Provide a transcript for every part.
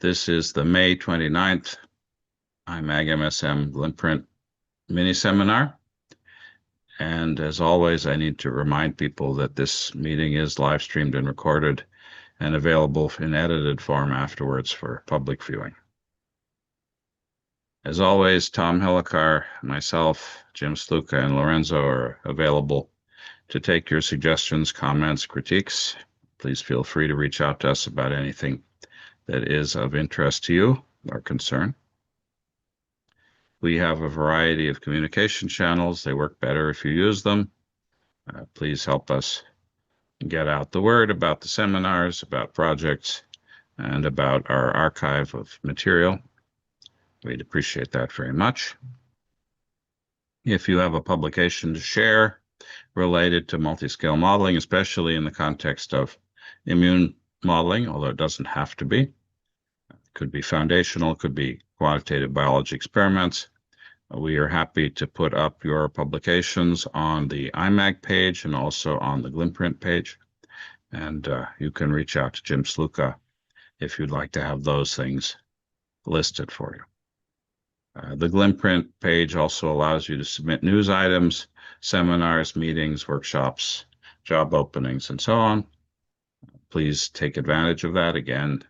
This is the May 29th IMAG MSM GLIMPRINT mini seminar. And as always, I need to remind people that this meeting is live streamed and recorded and available in edited form afterwards for public viewing. As always, Tom Hillicar, myself, Jim Sluka, and Lorenzo are available to take your suggestions, comments, critiques. Please feel free to reach out to us about anything that is of interest to you or concern. We have a variety of communication channels. They work better if you use them. Please help us get out the word about the seminars, about projects, and about our archive of material. We'd appreciate that very much. If you have a publication to share related to multi-scale modeling, especially in the context of immune modeling, although it doesn't have to be, it could be foundational, it could be quantitative biology experiments. We are happy to put up your publications on the IMAG page and also on the GLIMPRINT page. And you can reach out to Jim Sluka if you'd like to have those things listed for you. The GLIMPRINT page also allows you to submit news items, seminars, meetings, workshops, job openings, and so on. Please take advantage of that. Again,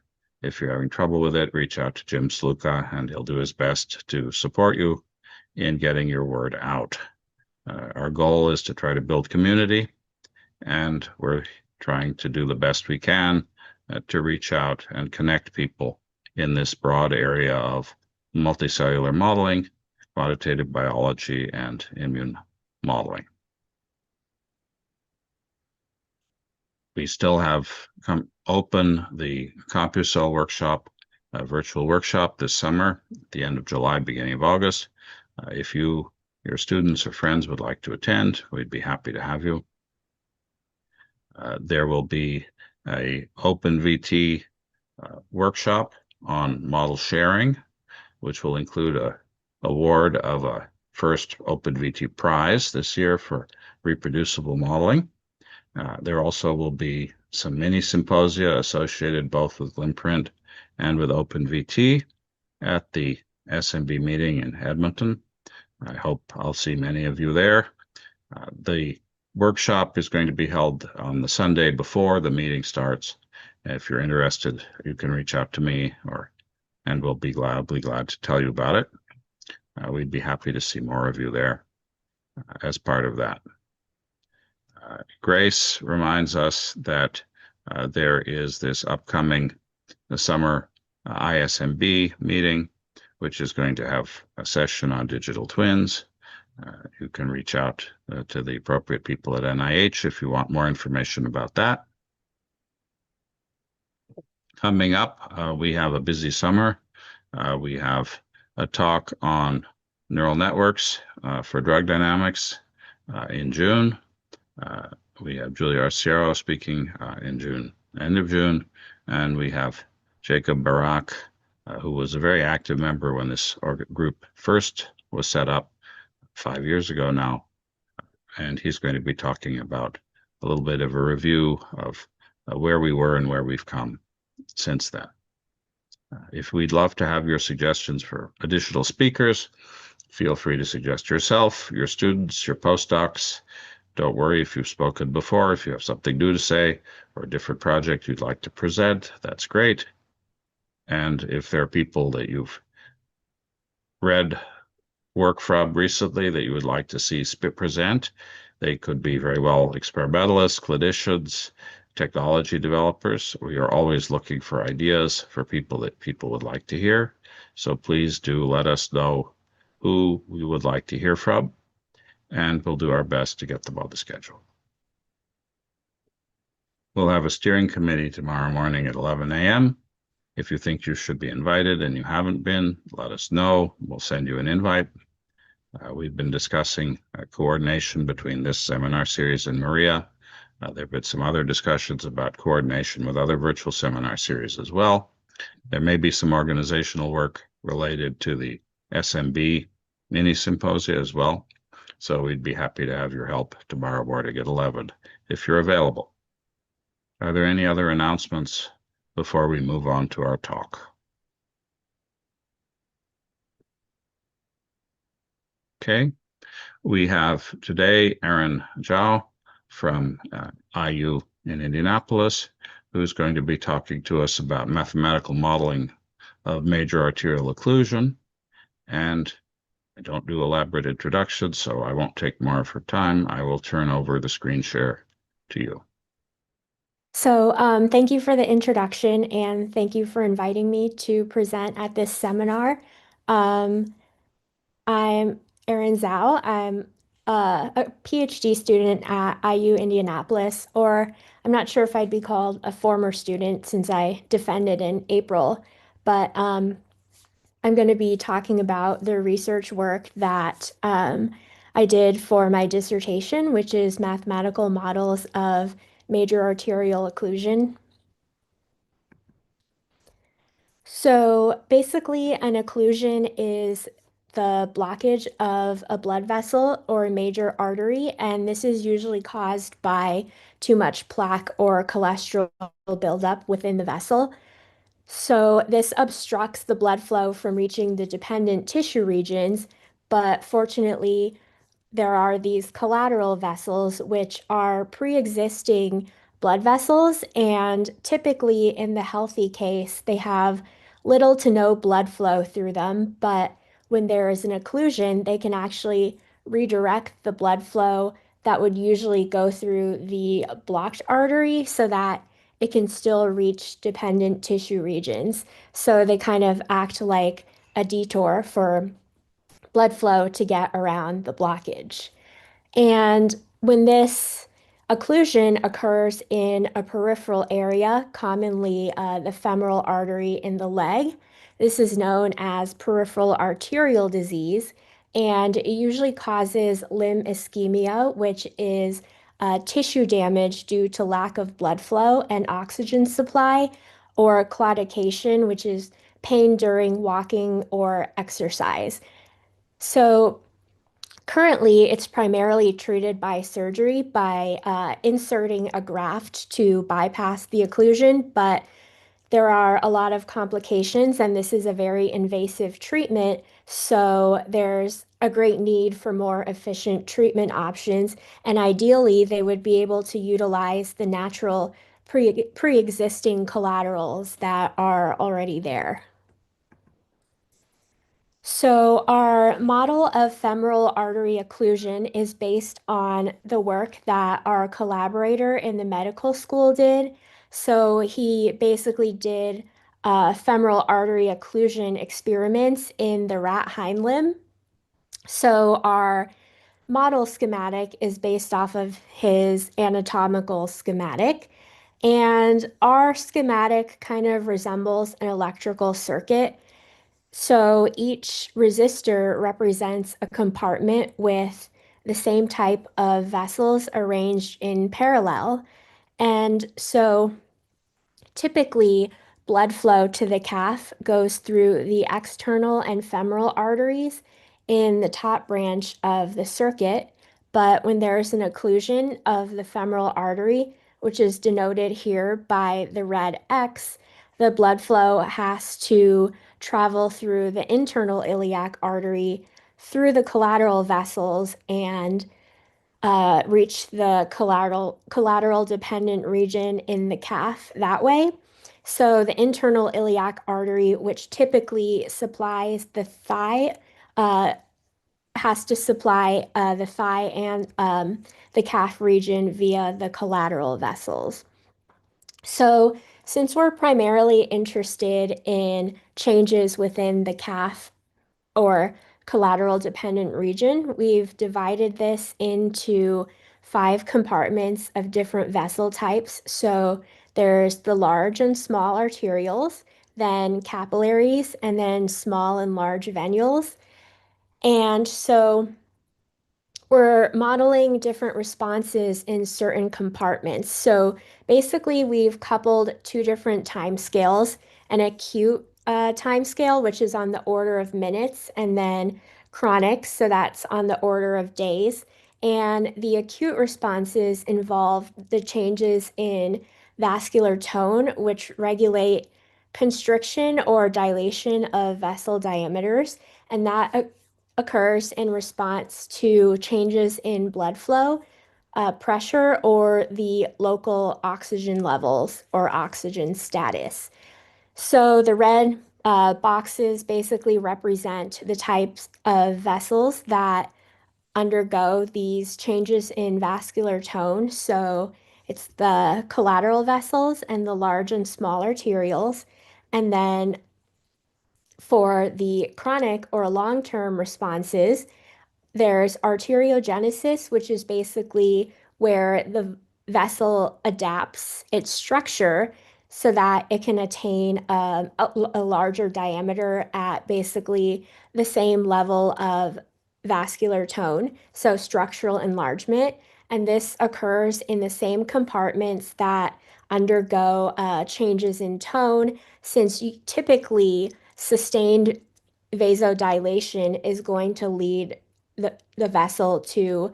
if you're having trouble with it, reach out to Jim Sluka, and he'll do his best to support you in getting your word out. Our goal is to try to build community, and we're trying to do the best we can to reach out and connect people in this broad area of multicellular modeling, quantitative biology, and immune modeling. We still have open the CompuCell workshop, virtual workshop this summer, at the end of July, beginning of August. If your students or friends would like to attend, we'd be happy to have you. There will be a OpenVT workshop on model sharing, which will include a award of a first OpenVT prize this year for reproducible modeling. There also will be some mini symposia associated both with GLIMPRINT and with OpenVT at the SMB meeting in Edmonton. I hope I'll see many of you there. The workshop is going to be held on the Sunday before the meeting starts. If you're interested, you can reach out to me and we'll be glad to tell you about it. We'd be happy to see more of you there as part of that. Grace reminds us that there is this upcoming summer ISMB meeting, which is going to have a session on digital twins. You can reach out to the appropriate people at NIH if you want more information about that. Coming up, we have a busy summer. We have a talk on neural networks for drug dynamics in June. We have Julia Arciero speaking in June, end of June, and we have Jacob Barak, who was a very active member when this group first was set up 5 years ago now, and he's going to be talking about a little bit of a review of where we were and where we've come since then. If we'd love to have your suggestions for additional speakers, feel free to suggest yourself, your students, your postdocs. Don't worry if you've spoken before. If you have something new to say or a different project you'd like to present, that's great. And if there are people that you've read work from recently that you would like to see present, they could be very well experimentalists, clinicians, technology developers. We are always looking for ideas for people that people would like to hear. So please do let us know who we would like to hear from, and we'll do our best to get them on the schedule. We'll have a steering committee tomorrow morning at 11 a.m. If you think you should be invited and you haven't been, let us know. We'll send you an invite. We've been discussing coordination between this seminar series and Maria. There have been some other discussions about coordination with other virtual seminar series as well. There may be some organizational work related to the SMB mini symposia as well. So we'd be happy to have your help tomorrow morning at 11 if you're available. Are there any other announcements before we move on to our talk? Okay, we have today Erin Zhao from IU in Indianapolis, who's going to be talking to us about mathematical modeling of major arterial occlusion. And I don't do elaborate introductions, so I won't take more of her time. I will turn over the screen share to you. So, thank you for the introduction and thank you for inviting me to present at this seminar. Um, I'm Erin Zhao. I'm a PhD student at IU Indianapolis, or I'm not sure if I'd be called a former student since I defended in April, but I'm going to be talking about the research work that I did for my dissertation, which is mathematical models of major arterial occlusion. So basically, an occlusion is the blockage of a blood vessel or a major artery, and this is usually caused by too much plaque or cholesterol buildup within the vessel. So this obstructs the blood flow from reaching the dependent tissue regions, but fortunately, there are these collateral vessels, which are pre-existing blood vessels, and typically in the healthy case, they have little to no blood flow through them. But when there is an occlusion, they can actually redirect the blood flow that would usually go through the blocked artery so that it can still reach dependent tissue regions. So they kind of act like a detour for blood flow to get around the blockage. And when this occlusion occurs in a peripheral area, commonly the femoral artery in the leg, this is known as peripheral arterial disease, and it usually causes limb ischemia, which is tissue damage due to lack of blood flow and oxygen supply, or claudication, which is pain during walking or exercise. So currently, it's primarily treated by surgery by inserting a graft to bypass the occlusion, but there are a lot of complications, and this is a very invasive treatment. So there's a great need for more efficient treatment options, and ideally, they would be able to utilize the natural pre-existing collaterals that are already there. So, our model of femoral artery occlusion is based on the work that our collaborator in the medical school did. So, he basically did femoral artery occlusion experiments in the rat hind limb. So, our model schematic is based off of his anatomical schematic. And our schematic kind of resembles an electrical circuit. So each resistor represents a compartment with the same type of vessels arranged in parallel. And so typically, blood flow to the calf goes through the external and femoral arteries in the top branch of the circuit. But when there is an occlusion of the femoral artery, which is denoted here by the red X, the blood flow has to travel through the internal iliac artery, through the collateral vessels, and reach the collateral dependent region in the calf that way. So the internal iliac artery, which typically supplies the thigh, uh, has to supply the thigh and the calf region via the collateral vessels. So since we're primarily interested in changes within the calf or collateral dependent region, we've divided this into 5 compartments of different vessel types. So there's the large and small arterioles, then capillaries, and then small and large venules. And so we're modeling different responses in certain compartments. So basically, we've coupled 2 different time scales, an acute time scale, which is on the order of minutes, and then chronic, so that's on the order of days. And the acute responses involve the changes in vascular tone, which regulate constriction or dilation of vessel diameters. And that occurs in response to changes in blood flow, pressure, or the local oxygen levels or oxygen status. So the red boxes basically represent the types of vessels that undergo these changes in vascular tone. So it's the collateral vessels and the large and small arterioles. And then for the chronic or long-term responses, there's arteriogenesis, which is basically where the vessel adapts its structure so that it can attain a larger diameter at basically the same level of vascular tone, so structural enlargement. And this occurs in the same compartments that undergo changes in tone, since you typically sustained vasodilation is going to lead the vessel to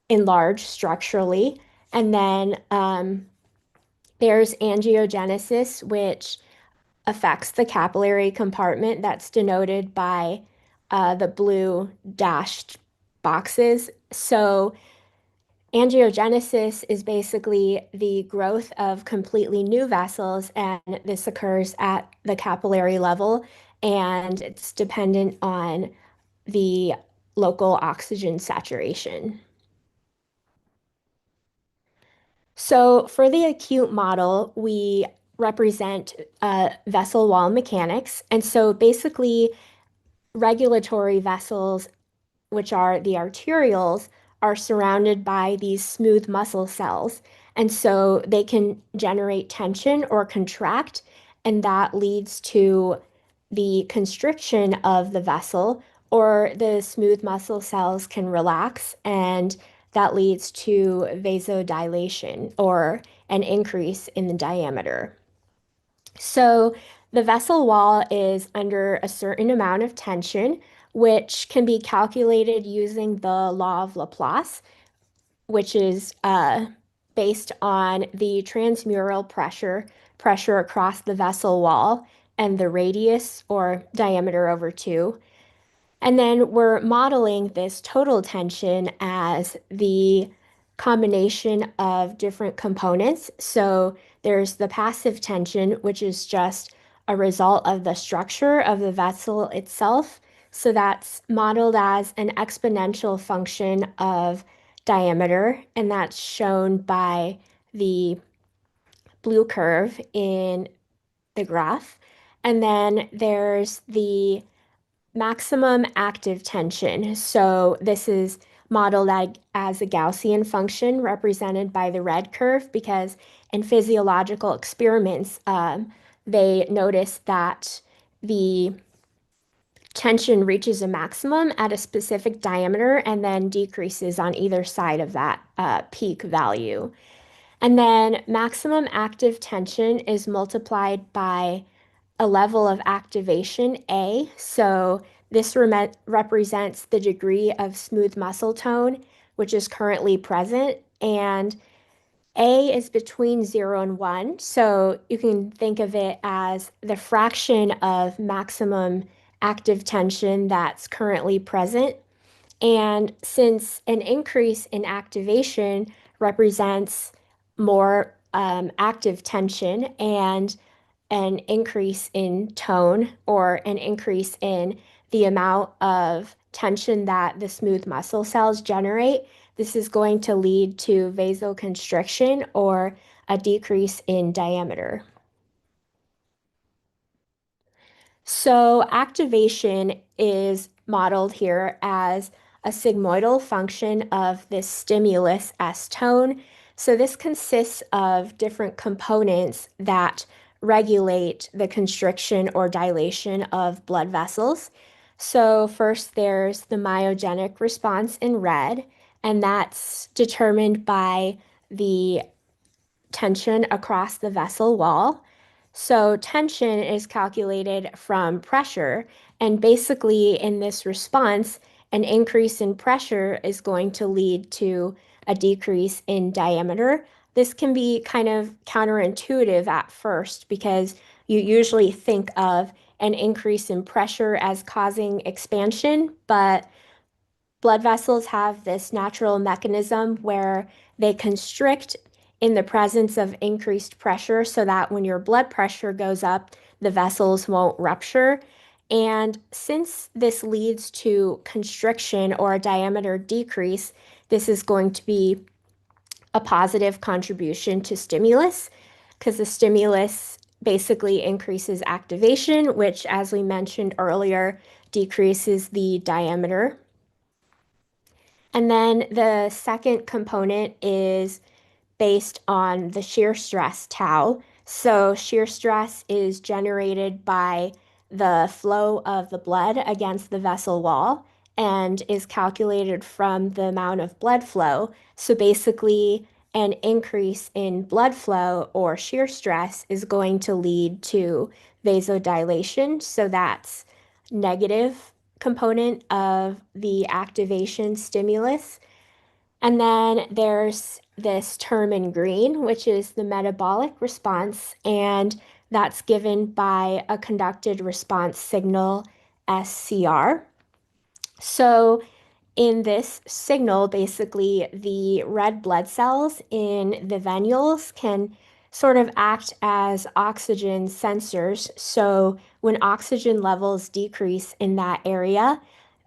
enlarge structurally. And then there's angiogenesis, which affects the capillary compartment that's denoted by the blue dashed boxes. So angiogenesis is basically the growth of completely new vessels, and this occurs at the capillary level, and it's dependent on the local oxygen saturation. So for the acute model, we represent vessel wall mechanics. And so basically, regulatory vessels, which are the arterioles, are surrounded by these smooth muscle cells. And so they can generate tension or contract, and that leads to the constriction of the vessel, or the smooth muscle cells can relax, and that leads to vasodilation or an increase in the diameter. So the vessel wall is under a certain amount of tension, which can be calculated using the law of Laplace, which is based on the transmural pressure across the vessel wall, and the radius or diameter over 2. And then we're modeling this total tension as the combination of different components. So there's the passive tension, which is just a result of the structure of the vessel itself. So that's modeled as an exponential function of diameter, and that's shown by the blue curve in the graph. And then there's the maximum active tension. So this is modeled as a Gaussian function represented by the red curve, because in physiological experiments, they noticed that the tension reaches a maximum at a specific diameter and then decreases on either side of that peak value. And then maximum active tension is multiplied by a level of activation, A. So this represents the degree of smooth muscle tone, which is currently present. And A is between 0 and 1. So you can think of it as the fraction of maximum active tension that's currently present. And since an increase in activation represents more active tension, and an increase in tone or an increase in the amount of tension that the smooth muscle cells generate, this is going to lead to vasoconstriction or a decrease in diameter. So activation is modeled here as a sigmoidal function of this stimulus S tone. So this consists of different components that regulate the constriction or dilation of blood vessels. So first there's the myogenic response in red, and that's determined by the tension across the vessel wall. So tension is calculated from pressure, and basically in this response, an increase in pressure is going to lead to a decrease in diameter. This can be kind of counterintuitive at first, because you usually think of an increase in pressure as causing expansion, but blood vessels have this natural mechanism where they constrict in the presence of increased pressure so that when your blood pressure goes up, the vessels won't rupture. And since this leads to constriction or a diameter decrease, this is going to be a positive contribution to stimulus because the stimulus basically increases activation, which, as we mentioned earlier, decreases the diameter. And then the second component is based on the shear stress tau. So shear stress is generated by the flow of the blood against the vessel wall and is calculated from the amount of blood flow. So basically, an increase in blood flow or shear stress is going to lead to vasodilation. So that's negative component of the activation stimulus. And then there's this term in green, which is the metabolic response, and that's given by a conducted response signal, SCR. So in this signal, basically, the red blood cells in the venules can sort of act as oxygen sensors. So when oxygen levels decrease in that area,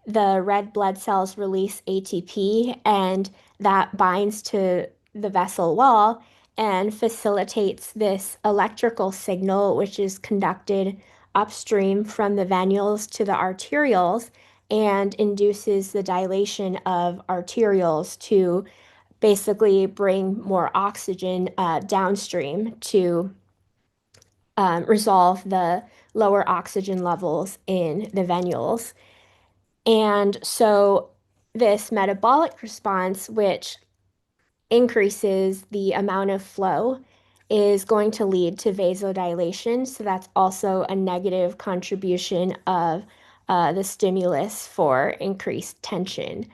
the red blood cells release ATP, and that binds to the vessel wall and facilitates this electrical signal, which is conducted upstream from the venules to the arterioles and induces the dilation of arterioles to basically bring more oxygen downstream to resolve the lower oxygen levels in the venules. And so this metabolic response, which increases the amount of flow, is going to lead to vasodilation. So that's also a negative contribution of the stimulus for increased tension.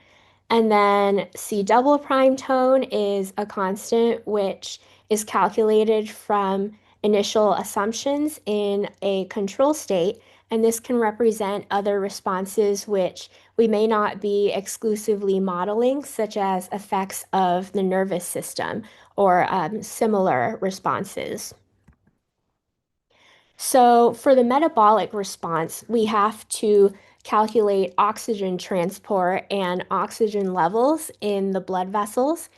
And then C double prime tone is a constant which is calculated from initial assumptions in a control state. And this can represent other responses which we may not be exclusively modeling, such as effects of the nervous system or similar responses. So for the metabolic response, we have to calculate oxygen transport and oxygen levels in the blood vessels.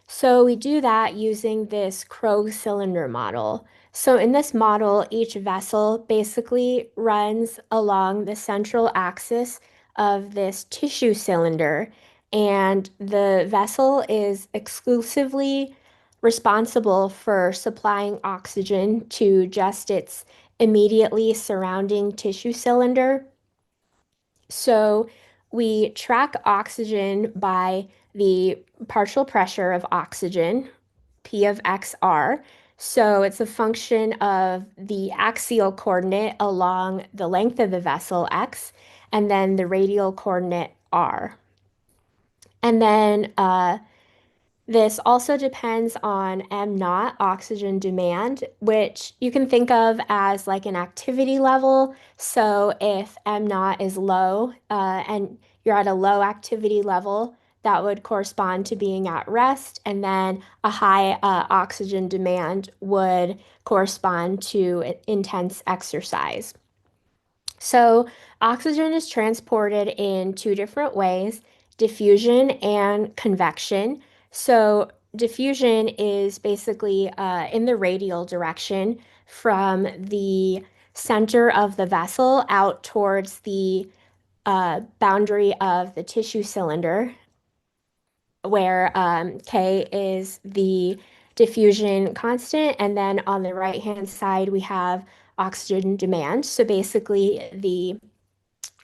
So we do that using this Krogh cylinder model. So in this model, each vessel basically runs along the central axis of this tissue cylinder, and the vessel is exclusively responsible for supplying oxygen to just its immediately surrounding tissue cylinder. So we track oxygen by the partial pressure of oxygen, P of XR. So it's a function of the axial coordinate along the length of the vessel, X, and then the radial coordinate, R. And then this also depends on M naught, oxygen demand, which you can think of as like an activity level. So if M naught is low and you're at a low activity level, that would correspond to being at rest. And then a high oxygen demand would correspond to intense exercise. So oxygen is transported in two different ways, diffusion and convection. So diffusion is basically in the radial direction from the center of the vessel out towards the boundary of the tissue cylinder, where K is the diffusion constant. And then on the right-hand side, we have oxygen demand. So basically, the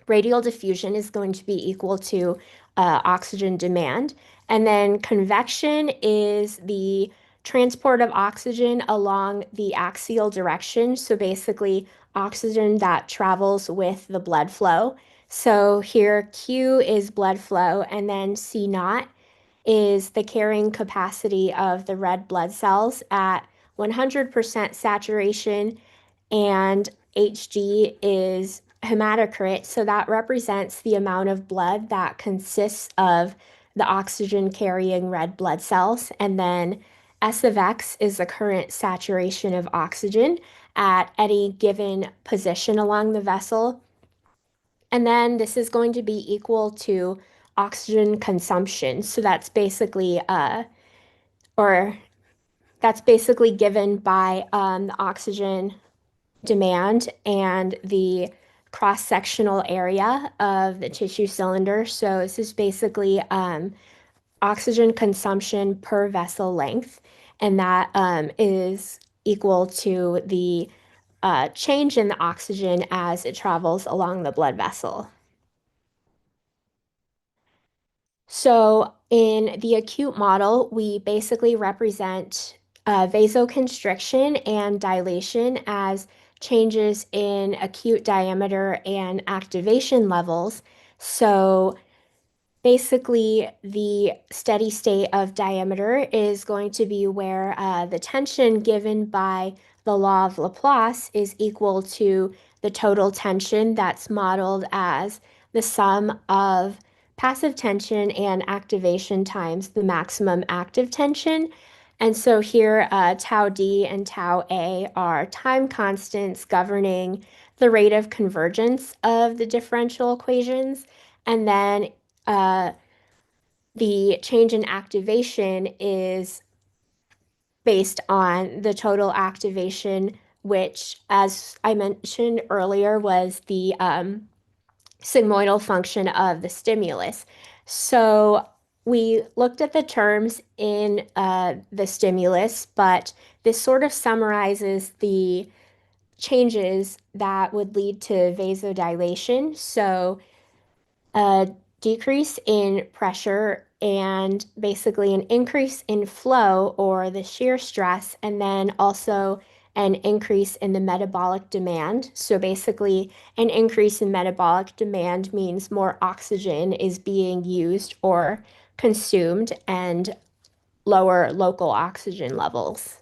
radial diffusion is going to be equal to oxygen demand. And then convection is the transport of oxygen along the axial direction. So basically, oxygen that travels with the blood flow. So here, Q is blood flow, and then C naught is the carrying capacity of the red blood cells at 100% saturation. And Hg is hematocrit, so that represents the amount of blood that consists of the oxygen carrying red blood cells. And then S of X is the current saturation of oxygen at any given position along the vessel. And then this is going to be equal to oxygen consumption. So or that's basically given by the oxygen demand and the cross-sectional area of the tissue cylinder. So this is basically oxygen consumption per vessel length, and that is equal to the change in the oxygen as it travels along the blood vessel. So in the acute model, we basically represent vasoconstriction and dilation as changes in acute diameter and activation levels. So basically, the steady state of diameter is going to be where the tension given by the law of Laplace is equal to the total tension that's modeled as the sum of passive tension and activation times the maximum active tension. And so here, tau D and tau A are time constants governing the rate of convergence of the differential equations. And then uh, the change in activation is based on the total activation, which, as I mentioned earlier, was the sigmoidal function of the stimulus. So we looked at the terms in the stimulus, but this sort of summarizes the changes that would lead to vasodilation. So a decrease in pressure and basically an increase in flow or the shear stress, and then also an increase in the metabolic demand. So basically, an increase in metabolic demand means more oxygen is being used or consumed and lower local oxygen levels.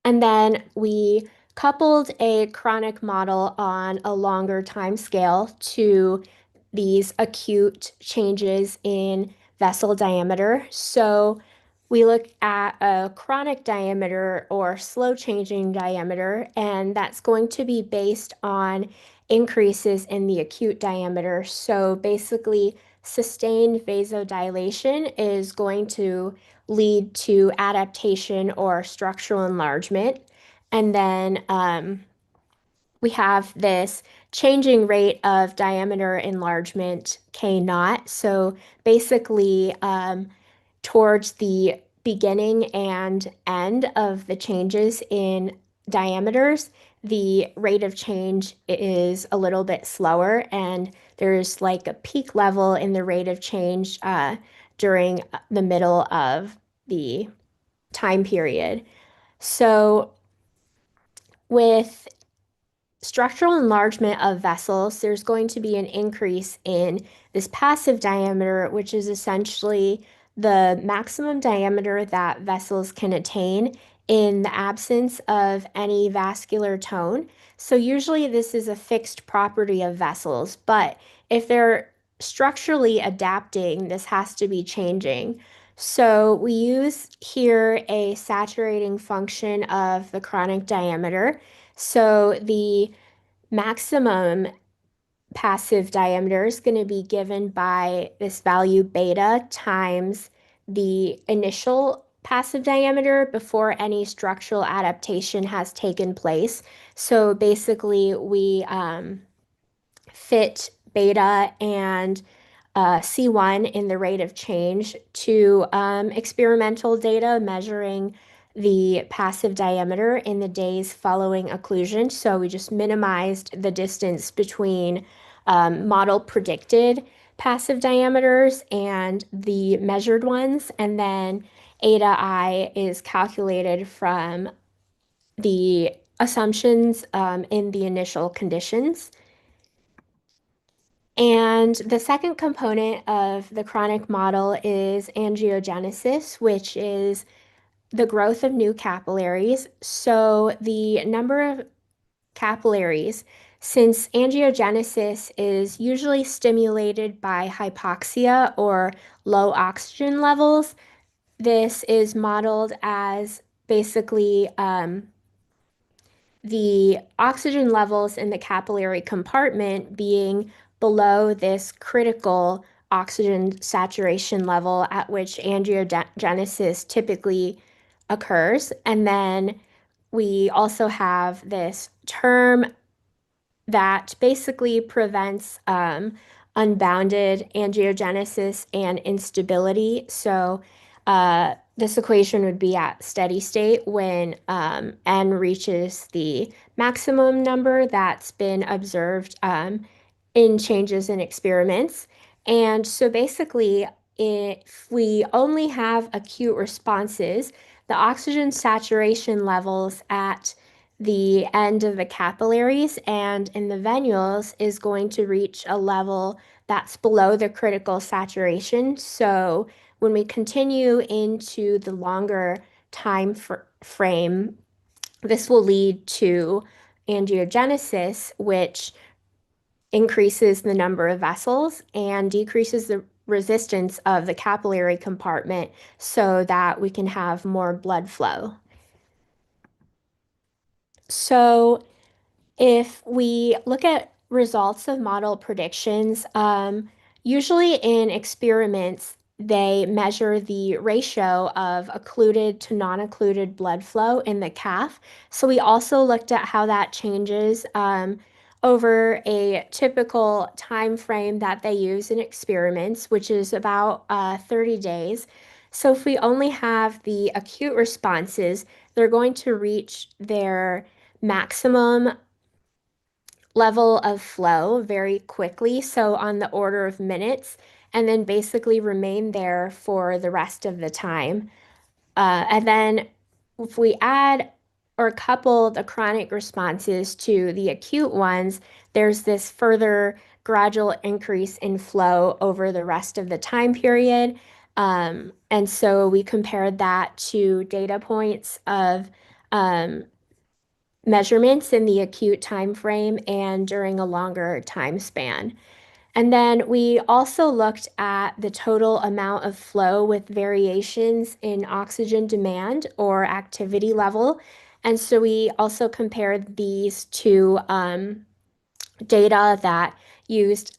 And then we coupled a chronic model on a longer time scale to these acute changes in vessel diameter. So we look at a chronic diameter or slow changing diameter, and that's going to be based on increases in the acute diameter. So basically, sustained vasodilation is going to lead to adaptation or structural enlargement. And then we have this changing rate of diameter enlargement K naught. So basically, towards the beginning and end of the changes in diameters, the rate of change is a little bit slower, and there's like a peak level in the rate of change during the middle of the time period. So, with structural enlargement of vessels, there's going to be an increase in this passive diameter, which is essentially the maximum diameter that vessels can attain in the absence of any vascular tone. So usually this is a fixed property of vessels, but if they're structurally adapting, this has to be changing. So we use here a saturating function of the chronic diameter. So the maximum passive diameter is going to be given by this value beta times the initial passive diameter before any structural adaptation has taken place. So basically, we fit beta and C1 in the rate of change to experimental data measuring the passive diameter in the days following occlusion. So we just minimized the distance between model predicted passive diameters and the measured ones. And then eta I is calculated from the assumptions in the initial conditions. And the second component of the chronic model is angiogenesis, which is the growth of new capillaries. So the number of capillaries, since angiogenesis is usually stimulated by hypoxia or low oxygen levels, this is modeled as basically the oxygen levels in the capillary compartment being below this critical oxygen saturation level at which angiogenesis typically occurs. And then we also have this term that basically prevents unbounded angiogenesis and instability. So this equation would be at steady state when n reaches the maximum number that's been observed in changes in experiments. And so basically, if we only have acute responses, the oxygen saturation levels at the end of the capillaries and in the venules is going to reach a level that's below the critical saturation. So when we continue into the longer frame, this will lead to angiogenesis, which increases the number of vessels and decreases the resistance of the capillary compartment so that we can have more blood flow. So if we look at results of model predictions, usually in experiments, they measure the ratio of occluded to non-occluded blood flow in the calf. So we also looked at how that changes over a typical time frame that they use in experiments, which is about 30 days. So if we only have the acute responses, they're going to reach their maximum level of flow very quickly, so on the order of minutes, and then basically remain there for the rest of the time. And then if we add or couple the chronic responses to the acute ones, there's this further gradual increase in flow over the rest of the time period. And so we compared that to data points of measurements in the acute time frame and during a longer time span. And then we also looked at the total amount of flow with variations in oxygen demand or activity level. And so we also compared these to data that used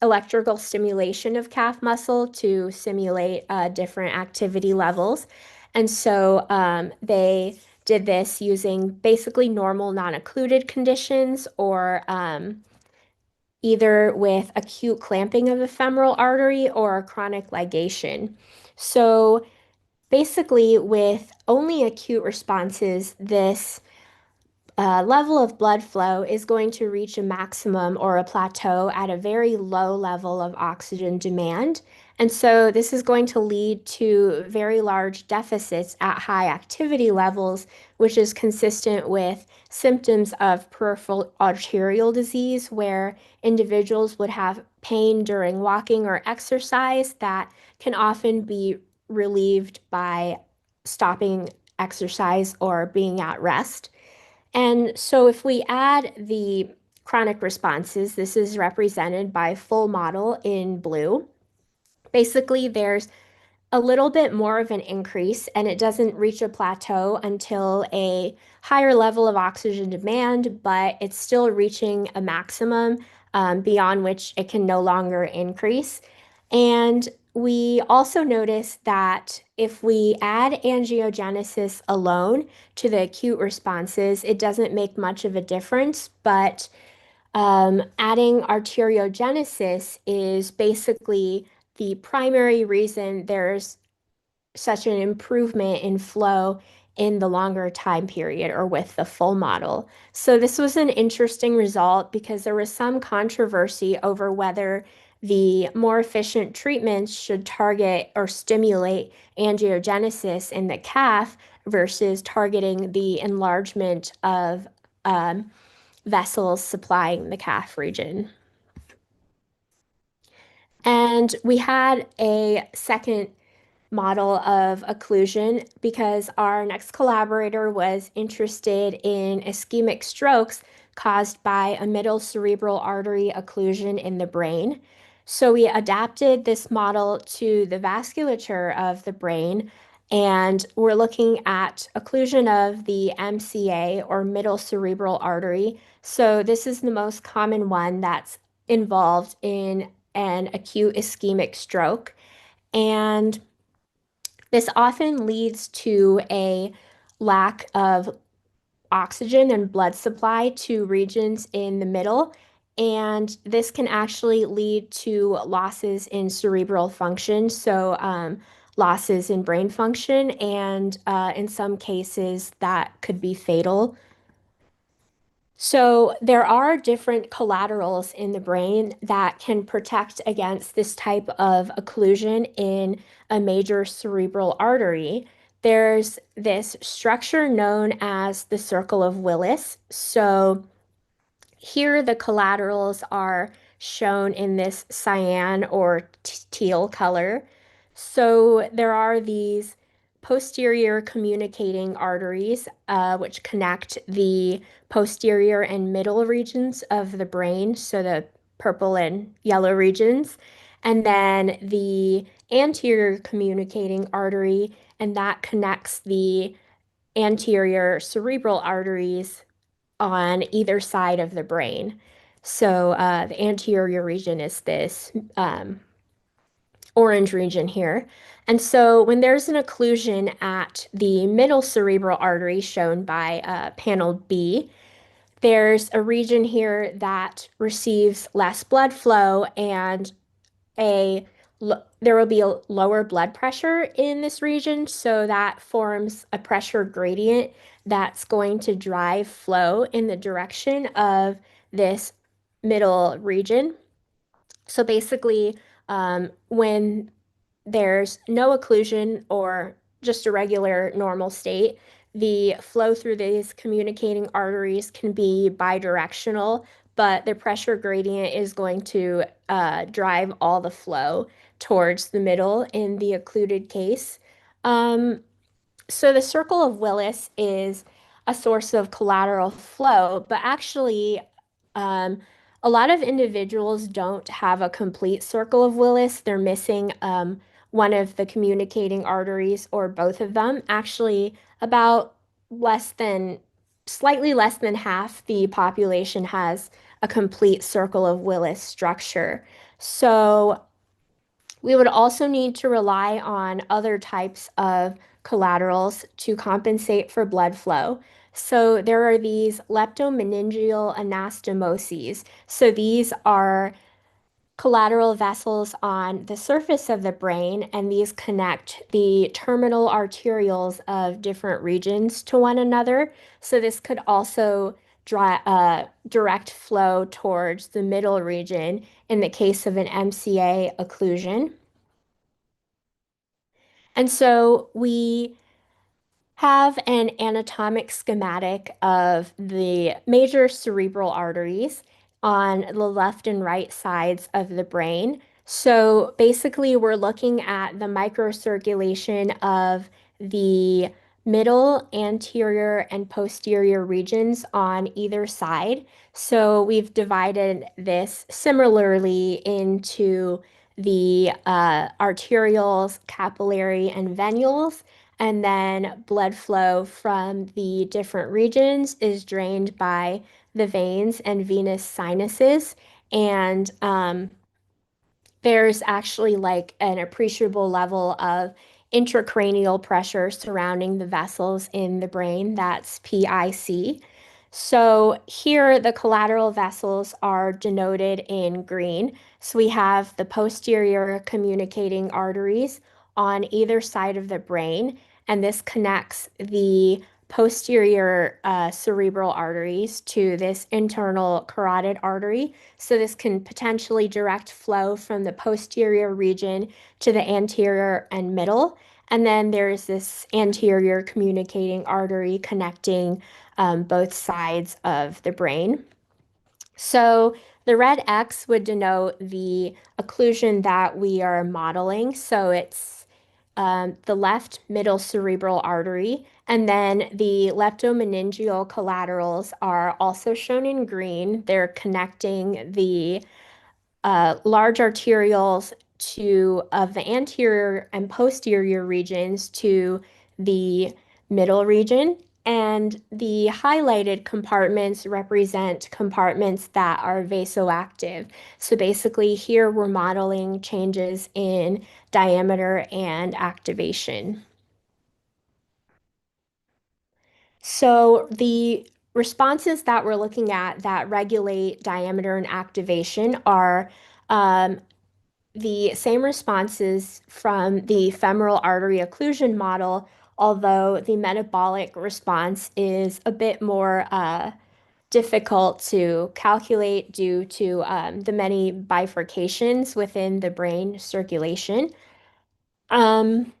electrical stimulation of calf muscle to simulate different activity levels. And so they did this using basically normal non-occluded conditions or either with acute clamping of the femoral artery or chronic ligation. So basically, with only acute responses, this level of blood flow is going to reach a maximum or a plateau at a very low level of oxygen demand. And so this is going to lead to very large deficits at high activity levels, which is consistent with symptoms of peripheral arterial disease, where individuals would have pain during walking or exercise that can often be relieved by stopping exercise or being at rest. And so if we add the chronic responses, this is represented by full model in blue. Basically, there's a little bit more of an increase, and it doesn't reach a plateau until a higher level of oxygen demand, but it's still reaching a maximum beyond which it can no longer increase. And we also notice that if we add angiogenesis alone to the acute responses, it doesn't make much of a difference, but adding arteriogenesis is basically the primary reason there's such an improvement in flow in the longer time period or with the full model. So this was an interesting result because there was some controversy over whether the more efficient treatments should target or stimulate angiogenesis in the calf versus targeting the enlargement of vessels supplying the calf region. And we had a second model of occlusion because our next collaborator was interested in ischemic strokes caused by a middle cerebral artery occlusion in the brain. So we adapted this model to the vasculature of the brain, and we're looking at occlusion of the MCA or middle cerebral artery. So this is the most common one that's involved in an acute ischemic stroke. And this often leads to a lack of oxygen and blood supply to regions in the middle. And this can actually lead to losses in cerebral function, so losses in brain function, and in some cases that could be fatal. So there are different collaterals in the brain that can protect against this type of occlusion in a major cerebral artery. There's this structure known as the circle of Willis. So here, the collaterals are shown in this cyan or teal color. So there are these posterior communicating arteries, which connect the posterior and middle regions of the brain, so the purple and yellow regions, and then the anterior communicating artery, and that connects the anterior cerebral arteries on either side of the brain. So the anterior region is this orange region here. And so when there's an occlusion at the middle cerebral artery shown by panel B, there's a region here that receives less blood flow and a there will be a lower blood pressure in this region, so that forms a pressure gradient that's going to drive flow in the direction of this middle region. So basically, when there's no occlusion or just a regular normal state, the flow through these communicating arteries can be bidirectional, but the pressure gradient is going to drive all the flow towards the middle in the occluded case. Um, so the circle of Willis is a source of collateral flow, but actually, um, a lot of individuals don't have a complete circle of Willis. They're missing one of the communicating arteries or both of them. Actually, about less than, slightly less than half the population has a complete circle of Willis structure. So we would also need to rely on other types of collaterals to compensate for blood flow. So there are these leptomeningeal anastomoses. So these are collateral vessels on the surface of the brain, and these connect the terminal arterioles of different regions to one another. So this could also direct flow towards the middle region in the case of an MCA occlusion. And so we have an anatomic schematic of the major cerebral arteries on the left and right sides of the brain. So basically, we're looking at the microcirculation of the middle, anterior, and posterior regions on either side. So we've divided this similarly into the arterioles, capillary, and venules. And then blood flow from the different regions is drained by the veins and venous sinuses. And there's actually like an appreciable level of intracranial pressure surrounding the vessels in the brain. That's PIC. So here the collateral vessels are denoted in green. So we have the posterior communicating arteries on either side of the brain, and this connects the posterior cerebral arteries to this internal carotid artery. So this can potentially direct flow from the posterior region to the anterior and middle. And then there's this anterior communicating artery connecting both sides of the brain. So the red X would denote the occlusion that we are modeling. So it's the left middle cerebral artery, and then the leptomeningeal collaterals are also shown in green. They're connecting the large arterioles to of the anterior and posterior regions to the middle region. And the highlighted compartments represent compartments that are vasoactive. So basically, here we're modeling changes in diameter and activation. So the responses that we're looking at that regulate diameter and activation are um, the same responses from the femoral artery occlusion model, although the metabolic response is a bit more difficult to calculate due to the many bifurcations within the brain circulation. Um,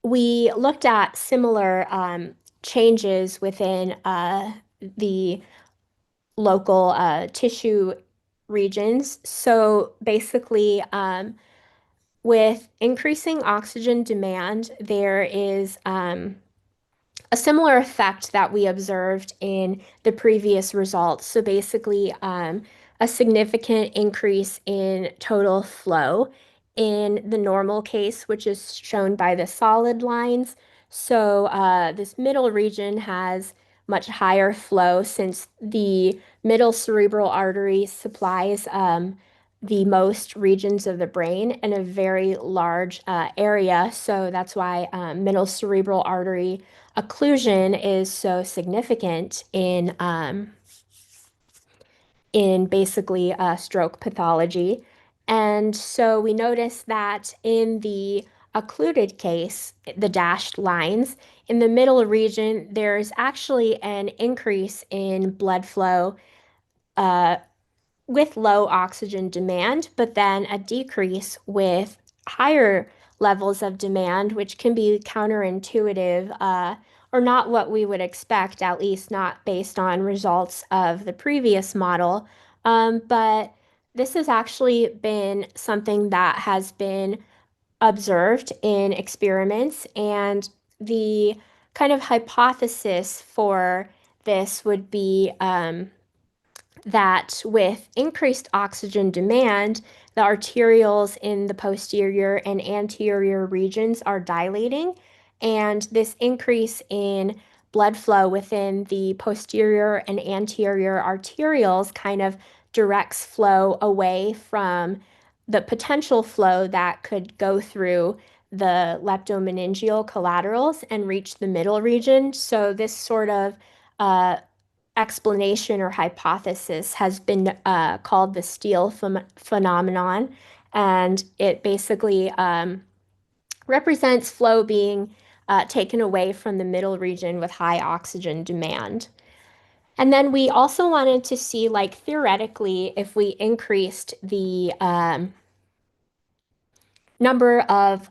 we looked at similar changes within the local tissue regions. So basically, with increasing oxygen demand, there is a similar effect that we observed in the previous results. So basically, a significant increase in total flow in the normal case, which is shown by the solid lines. So this middle region has much higher flow since the middle cerebral artery supplies the most regions of the brain in a very large area. So that's why middle cerebral artery occlusion is so significant in basically stroke pathology. And so we notice that in the occluded case, the dashed lines, in the middle region, there's actually an increase in blood flow uh, with low oxygen demand, but then a decrease with higher levels of demand, which can be counterintuitive or not what we would expect, at least not based on results of the previous model. But this has actually been something that has been observed in experiments, and the kind of hypothesis for this would be that with increased oxygen demand, the arterioles in the posterior and anterior regions are dilating, and this increase in blood flow within the posterior and anterior arterioles kind of directs flow away from the potential flow that could go through the leptomeningeal collaterals and reach the middle region. So this sort of uh, explanation or hypothesis has been called the Steele phenomenon, and it basically represents flow being taken away from the middle region with high oxygen demand. And then we also wanted to see, like, theoretically, if we increased the number of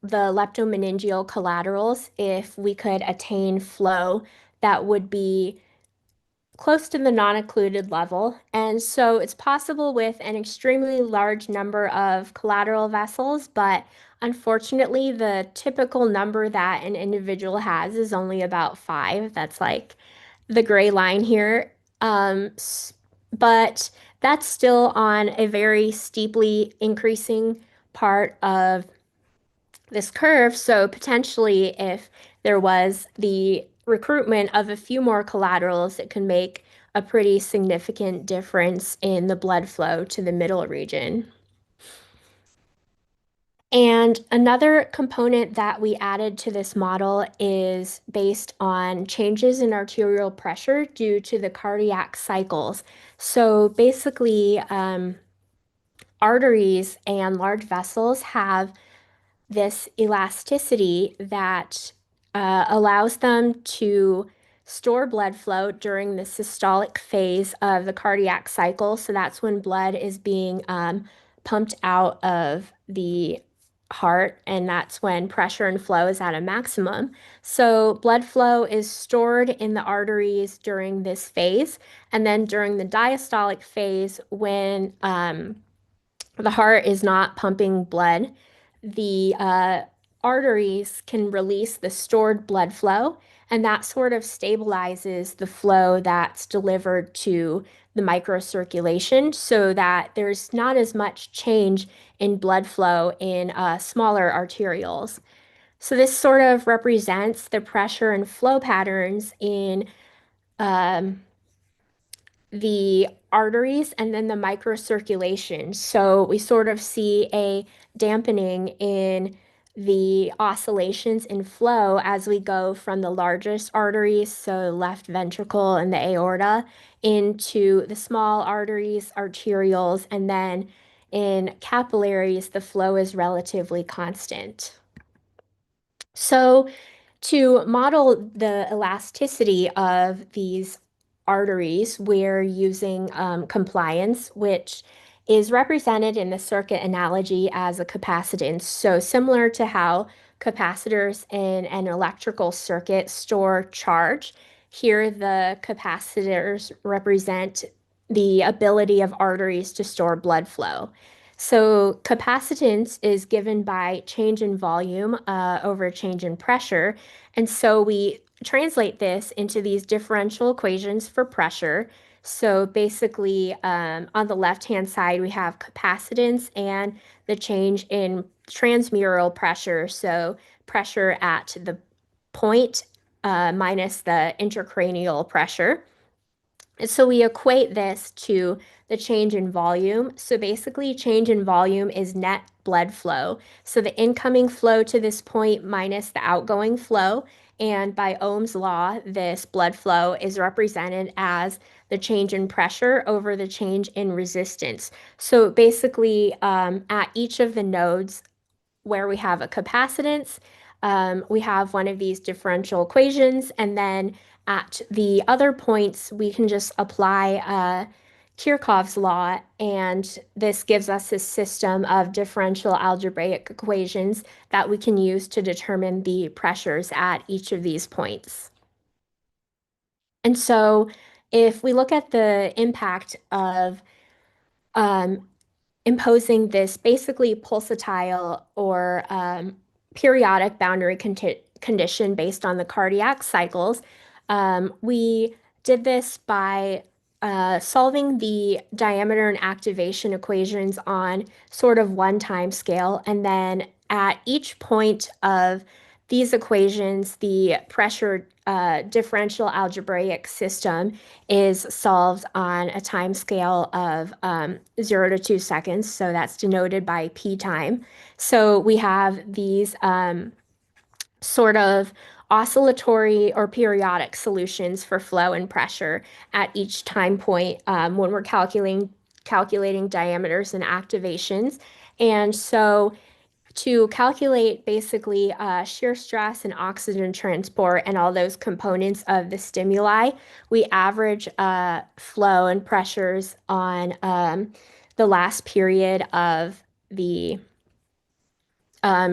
the leptomeningeal collaterals, if we could attain flow that would be close to the non-occluded level. And so it's possible with an extremely large number of collateral vessels, but unfortunately, the typical number that an individual has is only about five. That's like the gray line here. But that's still on a very steeply increasing part of this curve. So potentially, if there was the recruitment of a few more collaterals, it can make a pretty significant difference in the blood flow to the middle region. And another component that we added to this model is based on changes in arterial pressure due to the cardiac cycles. So basically, arteries and large vessels have this elasticity that allows them to store blood flow during the systolic phase of the cardiac cycle. So that's when blood is being pumped out of the heart, and that's when pressure and flow is at a maximum. So blood flow is stored in the arteries during this phase, and then during the diastolic phase, when the heart is not pumping blood, the arteries can release the stored blood flow, and that sort of stabilizes the flow that's delivered to the microcirculation so that there's not as much change in blood flow in smaller arterioles. So this sort of represents the pressure and flow patterns in um, the arteries and then the microcirculation. So we sort of see a dampening in the oscillations in flow as we go from the largest arteries, so left ventricle and the aorta, into the small arteries, arterioles, and then in capillaries, the flow is relatively constant. So to model the elasticity of these arteries, we're using compliance, which is represented in the circuit analogy as a capacitance. So similar to how capacitors in an electrical circuit store charge, here the capacitors represent the ability of arteries to store blood flow. So capacitance is given by change in volume over change in pressure. And so we translate this into these differential equations for pressure. So basically, on the left-hand side, we have capacitance and the change in transmural pressure. So pressure at the point minus the intracranial pressure. And so we equate this to the change in volume. So basically, change in volume is net blood flow. So the incoming flow to this point minus the outgoing flow. And by Ohm's law, this blood flow is represented as the change in pressure over the change in resistance. So basically, at each of the nodes where we have a capacitance, we have one of these differential equations, and then at the other points, we can just apply Kirchhoff's law, and this gives us a system of differential algebraic equations that we can use to determine the pressures at each of these points. And so if we look at the impact of um, imposing this basically pulsatile or periodic boundary condition based on the cardiac cycles. We did this by solving the diameter and activation equations on sort of one time scale. And then at each point of these equations, the pressure differential algebraic system is solved on a time scale of 0 to 2 seconds. So that's denoted by p time. So we have these sort of oscillatory or periodic solutions for flow and pressure at each time point when we're calculating diameters and activations. And so to calculate basically shear stress and oxygen transport and all those components of the stimuli, we average flow and pressures on the last period of the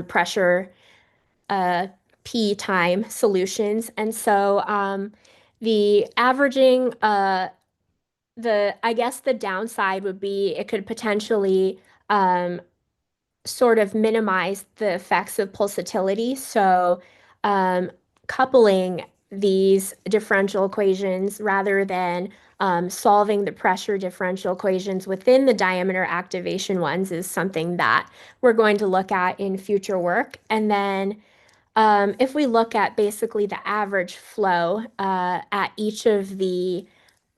pressure P time solutions. And so the averaging, I guess the downside would be it could potentially sort of minimize the effects of pulsatility. So, um, coupling these differential equations rather than solving the pressure differential equations within the diameter activation ones is something that we're going to look at in future work. And then if we look at basically the average flow at each of the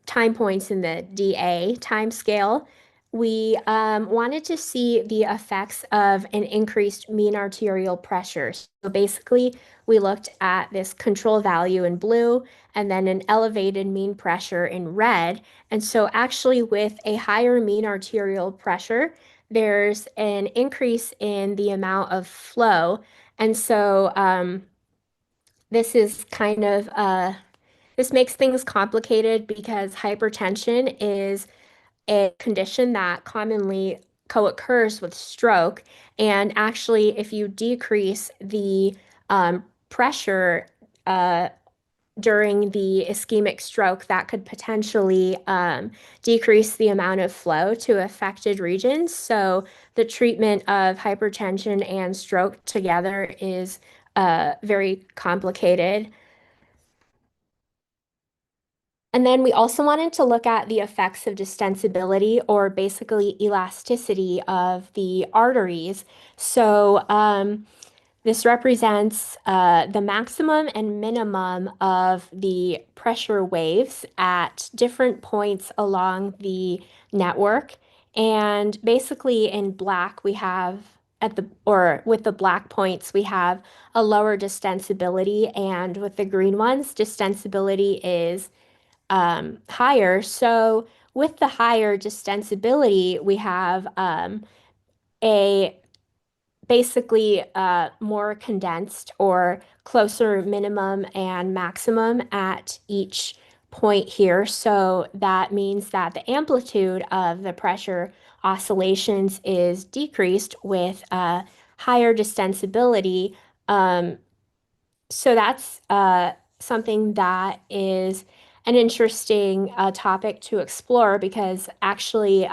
time points in the DA time scale, we wanted to see the effects of an increased mean arterial pressure. So basically, we looked at this control value in blue and then an elevated mean pressure in red. And so actually with a higher mean arterial pressure, there's an increase in the amount of flow. And so this is kind of this makes things complicated because hypertension is a condition that commonly co-occurs with stroke. And actually, if you decrease the pressure during the ischemic stroke that could potentially decrease the amount of flow to affected regions. So the treatment of hypertension and stroke together is very complicated. And then we also wanted to look at the effects of distensibility, or basically elasticity of the arteries. So this represents the maximum and minimum of the pressure waves at different points along the network. And basically in black, we have or with the black points, we have a lower distensibility, and with the green ones, distensibility is higher. So with the higher distensibility, we have a basically more condensed or closer minimum and maximum at each point here. So that means that the amplitude of the pressure oscillations is decreased with higher distensibility. Um, so that's something that is an interesting topic to explore, because actually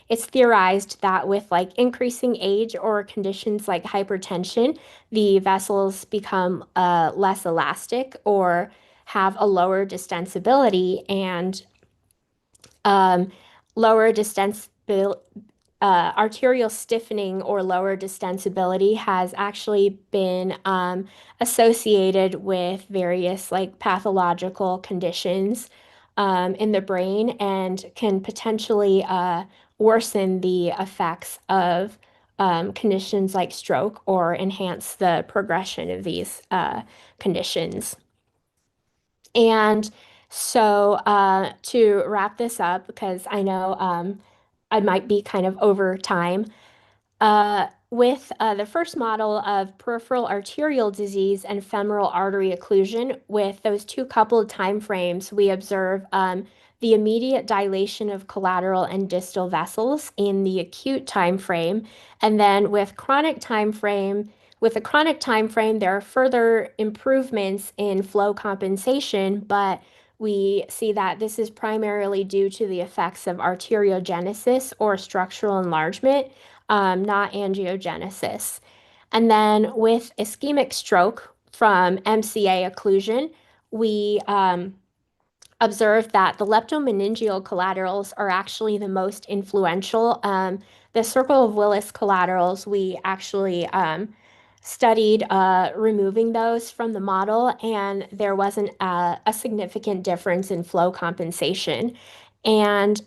it's theorized that with like increasing age or conditions like hypertension, the vessels become less elastic or have a lower distensibility, and um, lower distensibility, arterial stiffening or lower distensibility has actually been associated with various like pathological conditions in the brain, and can potentially worsen the effects of conditions like stroke or enhance the progression of these conditions. And so, to wrap this up, because I know I might be kind of over time, with the first model of peripheral arterial disease and femoral artery occlusion, with those two coupled time frames, we observe the immediate dilation of collateral and distal vessels in the acute time frame. And then with the chronic time frame, there are further improvements in flow compensation, but we see that this is primarily due to the effects of arteriogenesis or structural enlargement, not angiogenesis. And then with ischemic stroke from MCA occlusion, we observed that the leptomeningeal collaterals are actually the most influential. The circle of Willis collaterals, we actually studied removing those from the model, and there wasn't a significant difference in flow compensation. And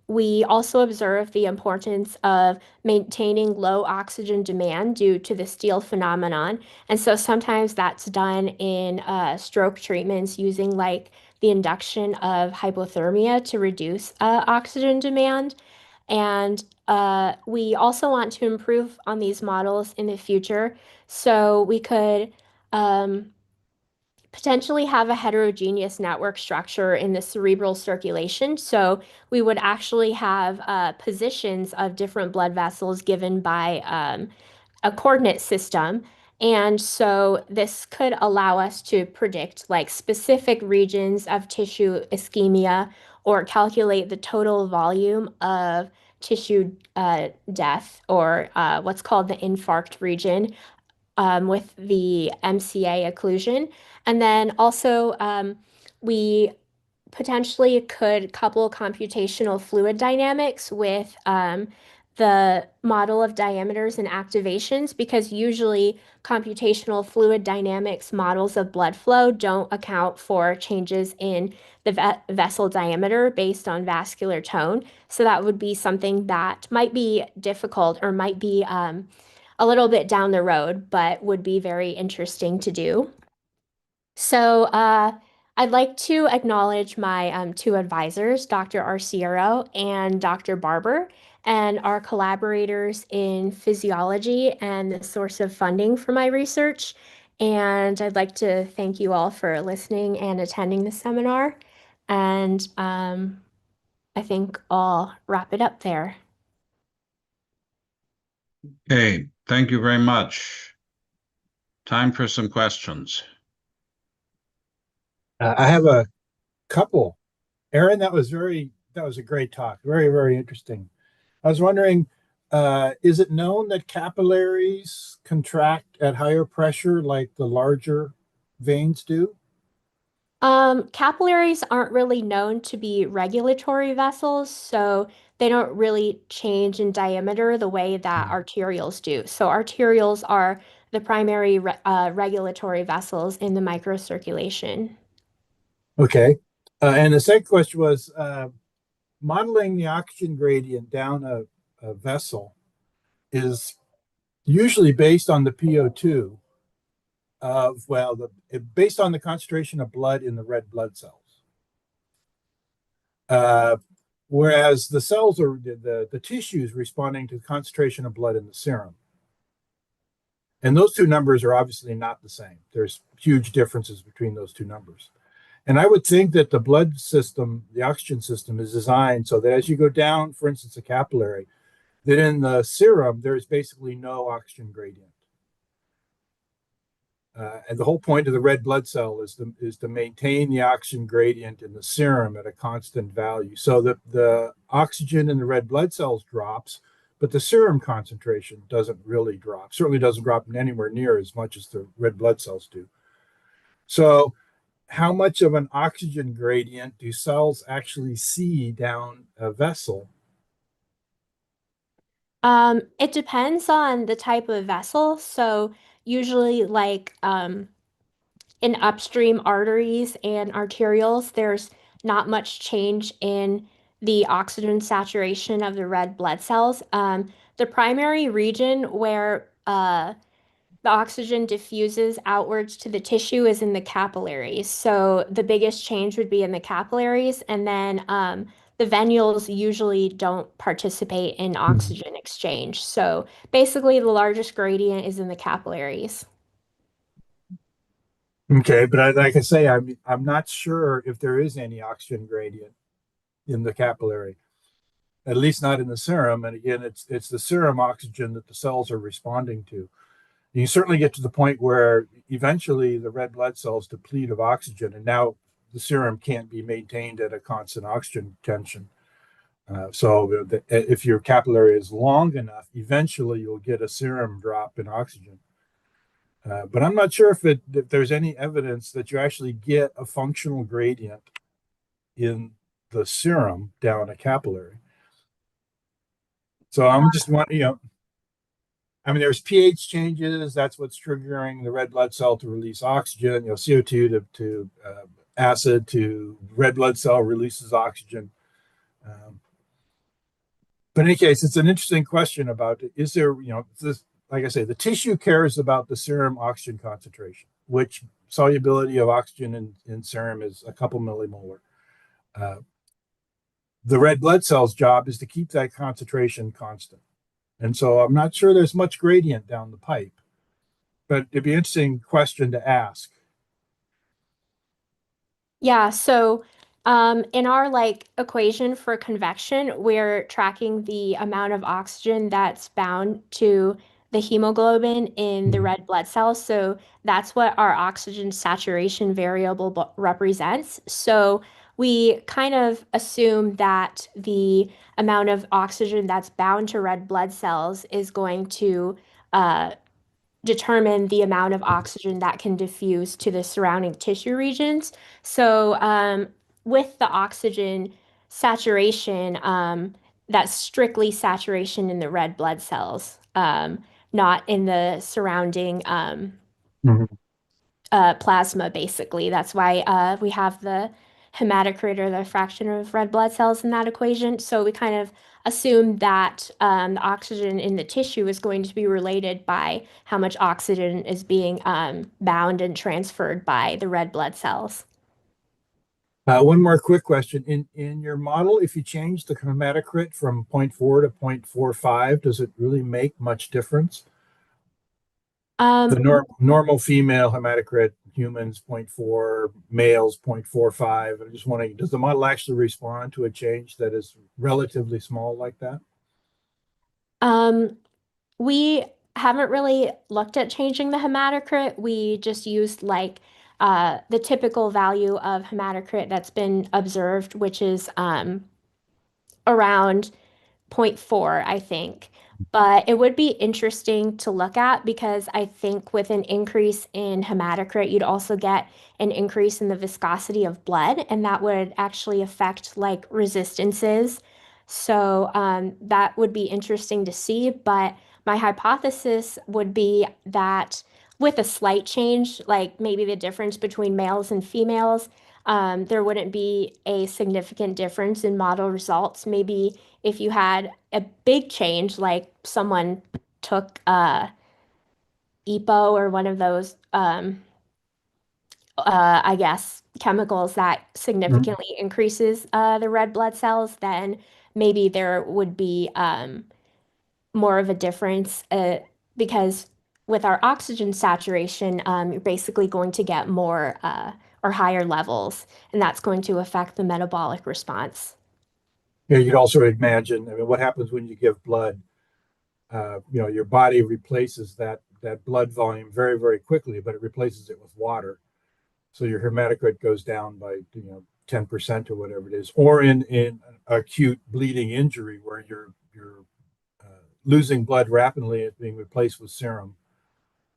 we also observed the importance of maintaining low oxygen demand due to the steal phenomenon. And so sometimes that's done in stroke treatments using like the induction of hypothermia to reduce oxygen demand. And we also want to improve on these models in the future, so we could um, potentially have a heterogeneous network structure in the cerebral circulation. So we would actually have positions of different blood vessels given by a coordinate system. And so this could allow us to predict like specific regions of tissue ischemia, or calculate the total volume of tissue death, or what's called the infarct region, with the MCA occlusion. And then also, we potentially could couple computational fluid dynamics with the model of diameters and activations, because usually computational fluid dynamics models of blood flow don't account for changes in the vessel diameter based on vascular tone. So that would be something that might be difficult, or might be a little bit down the road, but would be very interesting to do. So I'd like to acknowledge my two advisors, Dr. Arciero and Dr. Barber, and our collaborators in physiology and the source of funding for my research. And I'd like to thank you all for listening and attending the seminar. And I think I'll wrap it up there. Okay, thank you very much. Time for some questions. I have a couple. Erin, that was a great talk. Very, very interesting. I was wondering, is it known that capillaries contract at higher pressure like the larger veins do? Capillaries aren't really known to be regulatory vessels, so they don't really change in diameter the way that arterioles do. So arterioles are the primary regulatory vessels in the microcirculation. Okay. And the second question was modeling the oxygen gradient down a vessel is usually based on the PO2 based on the concentration of blood in the red blood cells. Uh, Whereas the cells are the tissues responding to the concentration of blood in the serum. And those two numbers are obviously not the same. There's huge differences between those two numbers. And I would think that the blood system, the oxygen system, is designed so that as you go down, for instance, a capillary, that in the serum, there's basically no oxygen gradient. And the whole point of the red blood cell is to maintain the oxygen gradient in the serum at a constant value. So that the oxygen in the red blood cells drops, but the serum concentration doesn't really drop. Certainly doesn't drop anywhere near as much as the red blood cells do. So how much of an oxygen gradient do cells actually see down a vessel? It depends on the type of vessel. So usually in upstream arteries and arterioles, there's not much change in the oxygen saturation of the red blood cells. The primary region where the oxygen diffuses outwards to the tissue is in the capillaries. So the biggest change would be in the capillaries, and then the venules usually don't participate in oxygen exchange. So basically, the largest gradient is in the capillaries. Okay, but like I say, I'm not sure if there is any oxygen gradient in the capillary, at least not in the serum. And again, it's the serum oxygen that the cells are responding to. You certainly get to the point where eventually the red blood cells deplete of oxygen, and now the serum can't be maintained at a constant oxygen tension. If your capillary is long enough, eventually you'll get a serum drop in oxygen. But I'm not sure if there's any evidence that you actually get a functional gradient in the serum down a capillary. So I'm just wondering, I mean, there's pH changes. That's what's triggering the red blood cell to release oxygen. CO2 to acid to red blood cell releases oxygen. Um, but in any case, it's an interesting question about is there, this, like I say, the tissue cares about the serum oxygen concentration, which solubility of oxygen in serum is a couple millimolar. Uh, the red blood cell's job is to keep that concentration constant. And so I'm not sure there's much gradient down the pipe, but it'd be an interesting question to ask. Yeah, so in our equation for convection, we're tracking the amount of oxygen that's bound to the hemoglobin in the red blood cells. So that's what our oxygen saturation variable represents. So we kind of assume that the amount of oxygen that's bound to red blood cells is going to uh, determine the amount of oxygen that can diffuse to the surrounding tissue regions. So, with the oxygen saturation, that's strictly saturation in the red blood cells, not in the surrounding Mhm. plasma, basically. That's why we have the hematocrit or the fraction of red blood cells in that equation. So we kind of assume that the oxygen in the tissue is going to be related by how much oxygen is being bound and transferred by the red blood cells. One more quick question. In your model, if you change the hematocrit from zero point 0.4 to 0.45, does it really make much difference? The Um, normal female hematocrit, humans zero point 0.4, males 0.45. I'm just wondering, does the model actually respond to a change that is relatively small like that? um, we haven't really looked at changing the hematocrit. We just used the typical value of hematocrit that's been observed, which is around zero point 0.4, I think. But it would be interesting to look at because I think with an increase in hematocrit, you'd also get an increase in the viscosity of blood, and that would actually affect like resistances. So that would be interesting to see. But my hypothesis would be that with a slight change, like maybe the difference between males and females, there wouldn't be a significant difference in model results. Maybe if you had a big change, like someone took EPO or one of those, I guess, chemicals that Mhm. significantly increases the red blood cells, then maybe there would be more of a difference because with our oxygen saturation, you're basically going to get more or higher levels, and that's going to affect the metabolic response. Yeah, you'd also imagine, I mean, what happens when you give blood? Your body replaces that blood volume very, very quickly, but it replaces it with water. So your hematocrit goes down by 10% or whatever it is. Or in acute bleeding injury where losing blood rapidly, it's being replaced with serum.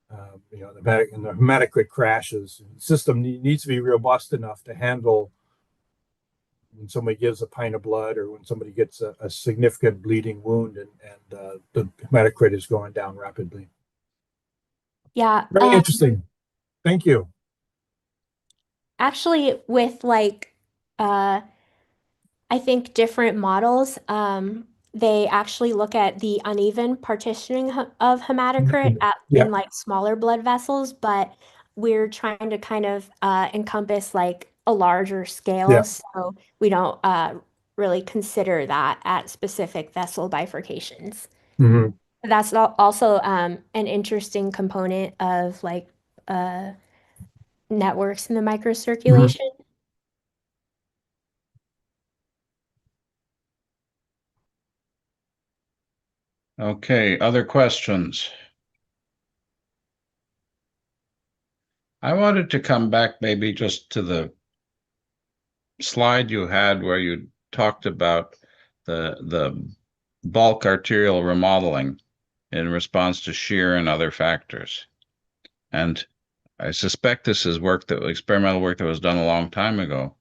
The hematocrit crashes. The system needs to be robust enough to handle when somebody gives a pint of blood or when somebody gets a significant bleeding wound and the hematocrit is going down rapidly. Yeah, Very interesting. Thank you. actually, with like uh, I think different models, they actually look at the uneven partitioning of hematocrit Yeah. in like smaller blood vessels, but we're trying to kind of encompass like a larger scale, Yeah. so we don't really consider that at specific vessel bifurcations. Mhm. That's also an interesting component of like uh, networks in the Mhm. microcirculation. Okay, other questions? I wanted to come back maybe just to the slide you had where you talked about the bulk arterial remodeling in response to shear and other factors. And I suspect this is experimental work that was done a long time ago.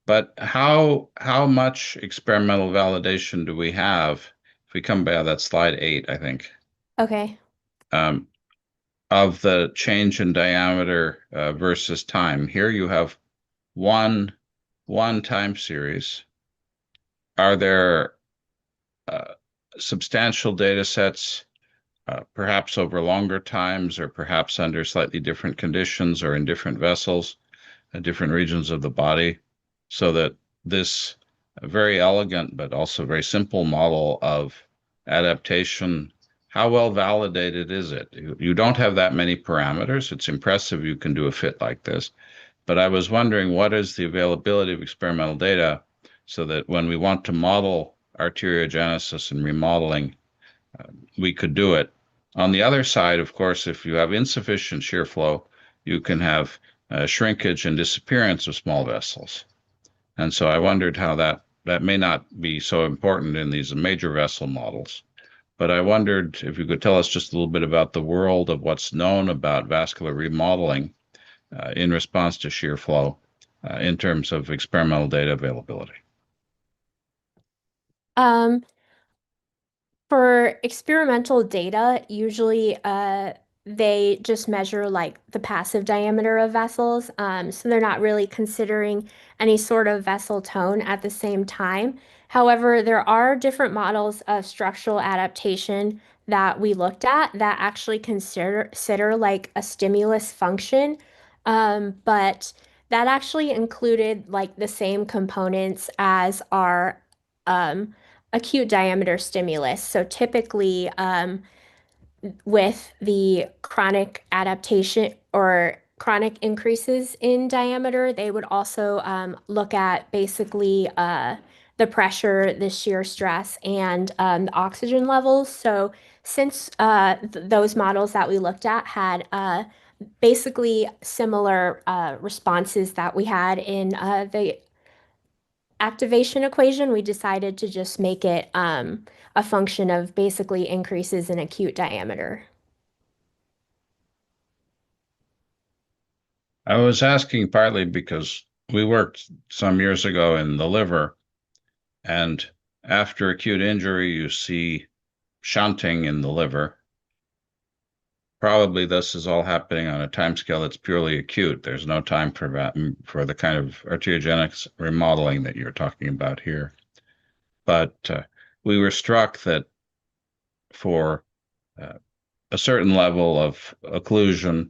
But how much experimental validation do we have? If we come back to that slide 8, I think, Okay. um, of the change in diameter versus time. Here you have one one time series. Are there uh, substantial data sets, perhaps over longer times, or perhaps under slightly different conditions, or in different vessels, different regions of the body, so that this very elegant but also very simple model of adaptation, how well validated is it? You don't have that many parameters. It's impressive you can do a fit like this. But I was wondering, what is the availability of experimental data so that when we want to model arteriogenesis and remodeling, we could do it. On the other side, of course, if you have insufficient shear flow, you can have shrinkage and disappearance of small vessels. And so I wondered how that may not be so important in these major vessel models. But I wondered if you could tell us just a little bit about the world of what's known about vascular remodeling in response to shear flow in terms of experimental data availability. Um, For experimental data, usually they just measure like the passive diameter of vessels. So they're not really considering any sort of vessel tone at the same time. However, there are different models of structural adaptation that we looked at that actually consider like a stimulus function. But that actually included like the same components as our acute diameter stimulus. So typically, with the chronic adaptation or chronic increases in diameter, they would also look at basically the pressure, the shear stress, and the oxygen levels. So since th those models that we looked at had basically similar responses that we had in the activation equation. We decided to just make it a function of basically increases in acute diameter. I was asking partly because we worked some years ago in the liver, and after acute injury, you see shunting in the liver. Probably this is all happening on a time scale that's purely acute. There's no time for that, for the kind of arteriogenic remodeling that you're talking about here. But we were struck that for a certain level of occlusion,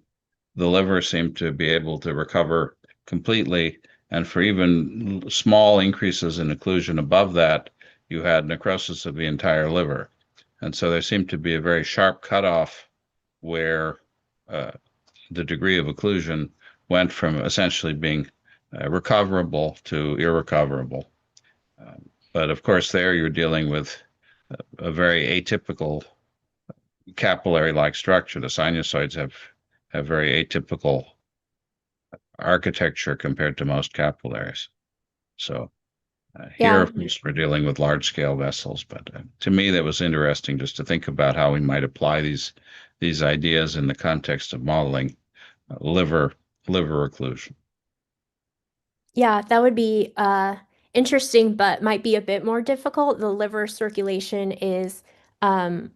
the liver seemed to be able to recover completely. And for even small increases in occlusion above that, you had necrosis of the entire liver. And so there seemed to be a very sharp cutoff where the degree of occlusion went from essentially being recoverable to irrecoverable. But of course, there you're dealing with a very atypical capillary-like structure. The sinusoids have very atypical architecture compared to most capillaries. So here, Yeah. of course, we're dealing with large-scale vessels. But to me, that was interesting just to think about how we might apply these ideas in the context of modeling liver occlusion. Yeah, that would be interesting, but might be a bit more difficult. The liver circulation is um,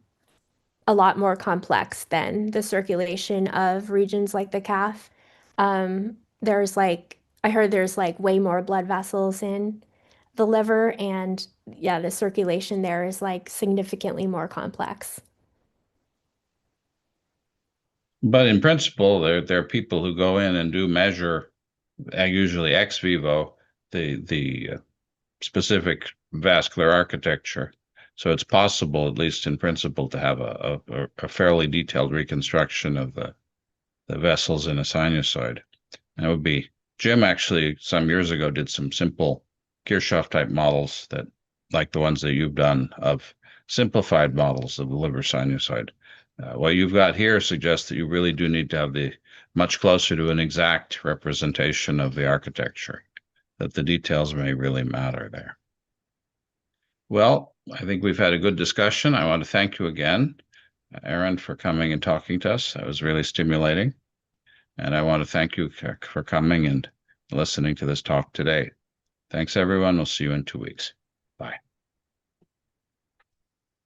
a lot more complex than the circulation of regions like the calf. There's like, I heard there's like way more blood vessels in the liver, and yeah, the circulation there is like significantly more complex. But in principle, there are people who go in and do measure, usually ex vivo, the specific vascular architecture. So it's possible, at least in principle, to have a fairly detailed reconstruction of the vessels in a sinusoid. And it would be, Jim actually some years ago did some simple Kirchhoff type models that, like the ones that you've done, of simplified models of the liver sinusoid. What you've got here suggests that you really do need to have the much closer to an exact representation of the architecture, that the details may really matter there. Well, I think we've had a good discussion. I want to thank you again, Erin, for coming and talking to us. That was really stimulating. And I want to thank you for coming and listening to this talk today. Thanks, everyone. We'll see you in 2 weeks.